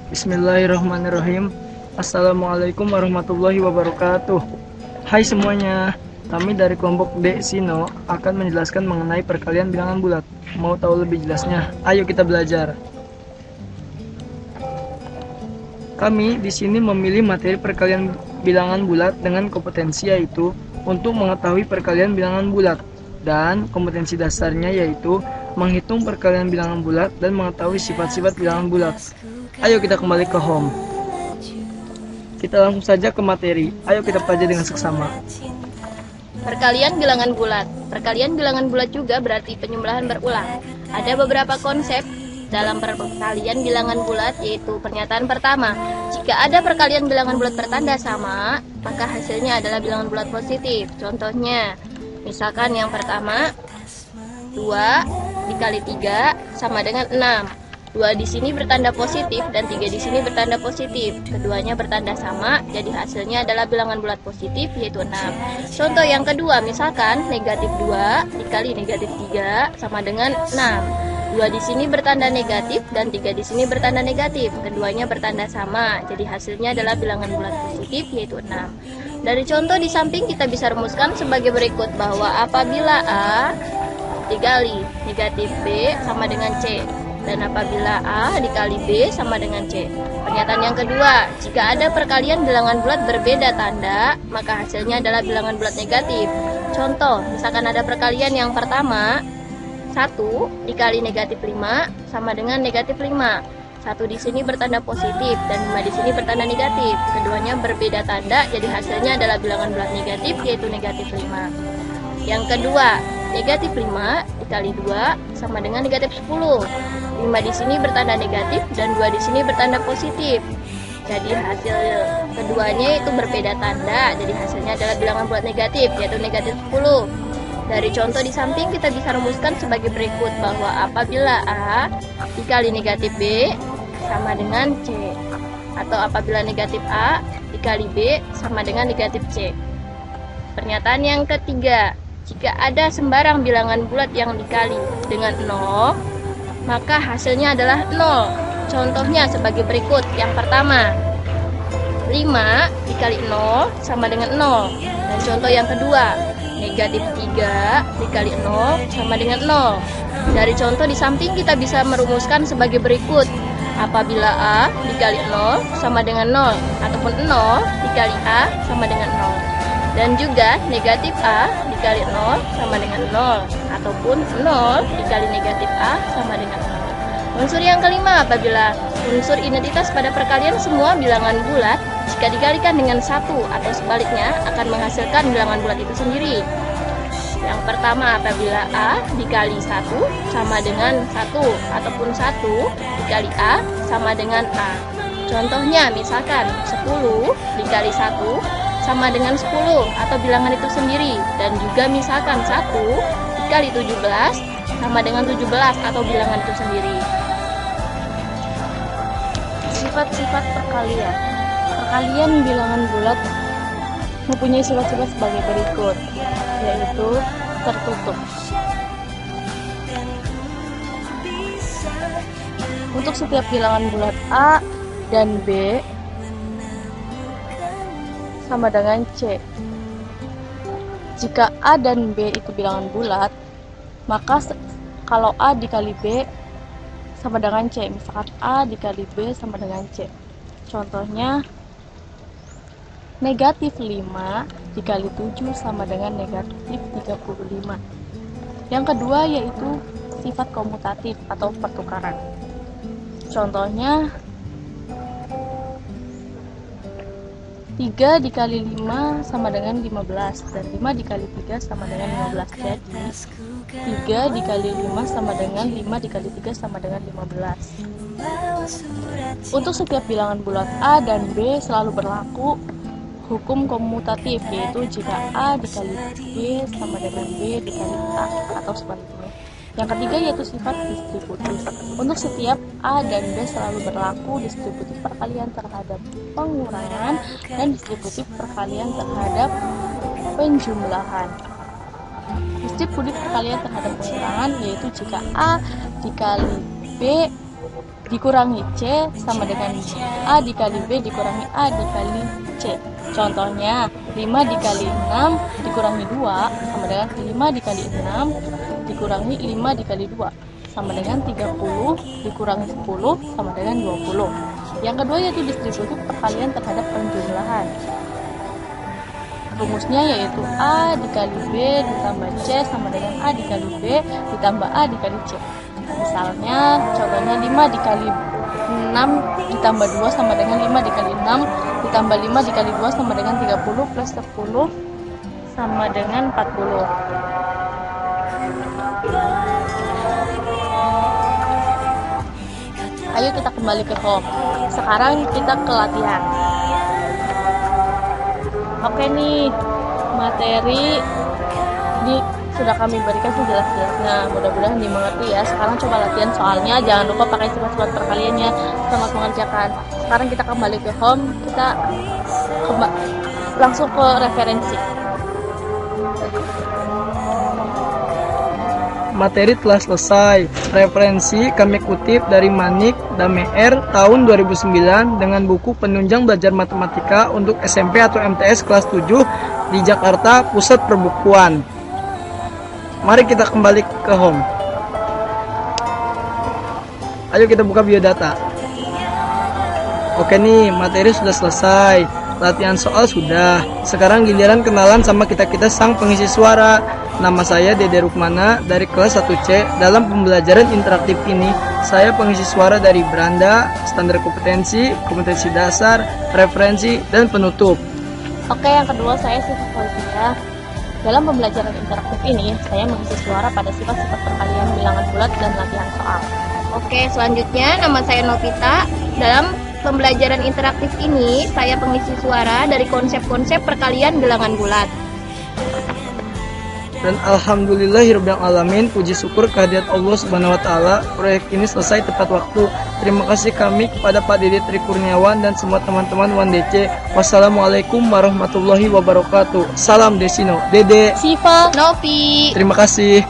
Bismillahirrahmanirrahim. Assalamualaikum warahmatullahi wabarakatuh. Hai semuanya, kami dari kelompok D Sino akan menjelaskan mengenai perkalian bilangan bulat. Mau tahu lebih jelasnya? Ayo kita belajar. Kami di sini memilih materi perkalian bilangan bulat dengan kompetensi yaitu untuk mengetahui perkalian bilangan bulat, dan kompetensi dasarnya yaitu menghitung perkalian bilangan bulat dan mengetahui sifat-sifat bilangan bulat. Ayo kita kembali ke home. Kita langsung saja ke materi. Ayo kita pelajari dengan seksama. Perkalian bilangan bulat. Perkalian bilangan bulat juga berarti penyembelahan berulang. Ada beberapa konsep dalam perkalian bilangan bulat, yaitu pernyataan pertama. Jika ada perkalian bilangan bulat bertanda sama, maka hasilnya adalah bilangan bulat positif. Contohnya, misalkan yang pertama, 2 dikali 3 sama dengan 6. 2 di sini bertanda positif dan 3 di sini bertanda positif. Keduanya bertanda sama, jadi hasilnya adalah bilangan bulat positif, yaitu 6. Contoh yang kedua, misalkan negatif 2 dikali negatif 3 sama dengan 6. 2 di sini bertanda negatif dan 3 di sini bertanda negatif. Keduanya bertanda sama, jadi hasilnya adalah bilangan bulat positif, yaitu 6. Dari contoh di samping kita bisa rumuskan sebagai berikut, bahwa apabila A dikali negatif B sama dengan C, dan apabila A dikali B sama dengan C. Pernyataan yang kedua, jika ada perkalian bilangan bulat berbeda tanda, maka hasilnya adalah bilangan bulat negatif. Contoh, misalkan ada perkalian yang pertama, 1 dikali negatif 5 sama dengan negatif 5. 1 di sini bertanda positif dan 5 di sini bertanda negatif. Keduanya berbeda tanda, jadi hasilnya adalah bilangan bulat negatif, yaitu negatif 5. Yang kedua, negatif 5 dikali 2 sama dengan negatif 10. 5 di sini bertanda negatif dan 2 di sini bertanda positif. Jadi hasil keduanya itu berbeda tanda, jadi hasilnya adalah bilangan bulat negatif, yaitu negatif 10. Dari contoh di samping kita bisa rumuskan sebagai berikut, bahwa apabila A dikali negatif B sama dengan C, atau apabila negatif A dikali B sama dengan negatif C. Pernyataan yang ketiga, jika ada sembarang bilangan bulat yang dikali dengan 0, maka hasilnya adalah 0. Contohnya sebagai berikut. Yang pertama, 5 dikali 0 sama dengan 0. Dan contoh yang kedua, negatif 3 dikali 0 sama dengan 0. Dari contoh di samping kita bisa merumuskan sebagai berikut, apabila A dikali 0 sama dengan 0, ataupun 0 dikali A sama dengan 0. Dan juga negatif A dikali 0 sama dengan 0, ataupun 0 dikali negatif A sama dengan 0. Unsur yang kelima, apabila unsur identitas pada perkalian semua bilangan bulat, jika dikalikan dengan 1 atau sebaliknya, akan menghasilkan bilangan bulat itu sendiri. Yang pertama, apabila A dikali 1 sama dengan 1, ataupun 1 dikali A sama dengan A. Contohnya, misalkan 10 dikali 1 sama dengan 10 atau bilangan itu sendiri. Dan juga misalkan 1 dikali 17 sama dengan 17 atau bilangan itu sendiri. Sifat-sifat perkalian. Perkalian bilangan bulat mempunyai sifat-sifat sebagai berikut, yaitu tertutup. Untuk setiap bilangan bulat A dan B sama dengan C. Jika A dan B itu bilangan bulat, maka kalau A dikali B sama dengan C, misalkan A dikali B sama dengan C. Contohnya, negatif 5 dikali 7 sama dengan negatif 35. Yang kedua yaitu sifat komutatif atau pertukaran. Contohnya, 3 dikali 5 sama dengan 15, dan 5 dikali 3 sama dengan 15. Jadi 3 dikali 5 sama dengan 5 dikali 3 sama dengan 15. Untuk setiap bilangan bulat A dan B selalu berlaku hukum komutatif, yaitu jika A dikali B sama dengan B dikali A atau sebaliknya. Yang ketiga yaitu sifat distributif. Untuk setiap A dan B selalu berlaku distributif perkalian terhadap pengurangan dan distributif perkalian terhadap penjumlahan. Distributif perkalian terhadap pengurangan yaitu jika A dikali B dikurangi C sama dengan A dikali B dikurangi A dikali C. Contohnya, 5 dikali 6 dikurangi 2 sama dengan 5 dikali 6 dikurangi 5 dikali 2 sama dengan 30 dikurangi 10 sama dengan 20. Yang kedua yaitu distribusi perkalian terhadap penjumlahan. Rumusnya yaitu A dikali B ditambah C sama dengan A dikali B ditambah A dikali C. Misalnya, contohnya 5 dikali 6 ditambah 2 sama dengan 5 dikali 6 ditambah 5 dikali 2 sama dengan 30 plus 10 sama dengan 40. Ayo kita kembali ke home. Sekarang kita ke latihan. Oke nih, materi ini sudah kami berikan sejelas-jelasnya. Mudah-mudahan dimengerti ya. Sekarang coba latihan soalnya. Jangan lupa pakai sifat-sifat perkaliannya. Selamat mengerjakan. Sekarang kita kembali ke home. Kita langsung ke referensi. Materi telah selesai. Referensi kami kutip dari Manik Dameer tahun 2009 dengan buku Penunjang Belajar Matematika untuk SMP atau MTS kelas 7 di Jakarta Pusat Perbukuan. Mari kita kembali ke home. Ayo kita buka biodata. Oke nih, materi sudah selesai. Latihan soal sudah. Sekarang giliran kenalan sama kita-kita sang pengisi suara. Nama saya Dede Rukmana dari kelas 1C. Dalam pembelajaran interaktif ini, saya pengisi suara dari beranda, standar kompetensi, kompetensi dasar, referensi, dan penutup. Oke, yang kedua saya Siti Fauzia. Dalam pembelajaran interaktif ini, saya mengisi suara pada sifat-sifat perkalian bilangan bulat dan latihan soal. Oke, selanjutnya nama saya Novita. Dalam pembelajaran interaktif ini, saya pengisi suara dari konsep-konsep perkalian bilangan bulat. Dan alhamdulillahirabbil alamin, puji syukur kehadirat Allah Subhanahu wa taala, proyek ini selesai tepat waktu. Terima kasih kami kepada Pak Dede Tri Kurniawan dan semua teman-teman WANDC. Wassalamualaikum warahmatullahi wabarakatuh. Salam Desino. Dede. Siva. Novi. Terima kasih.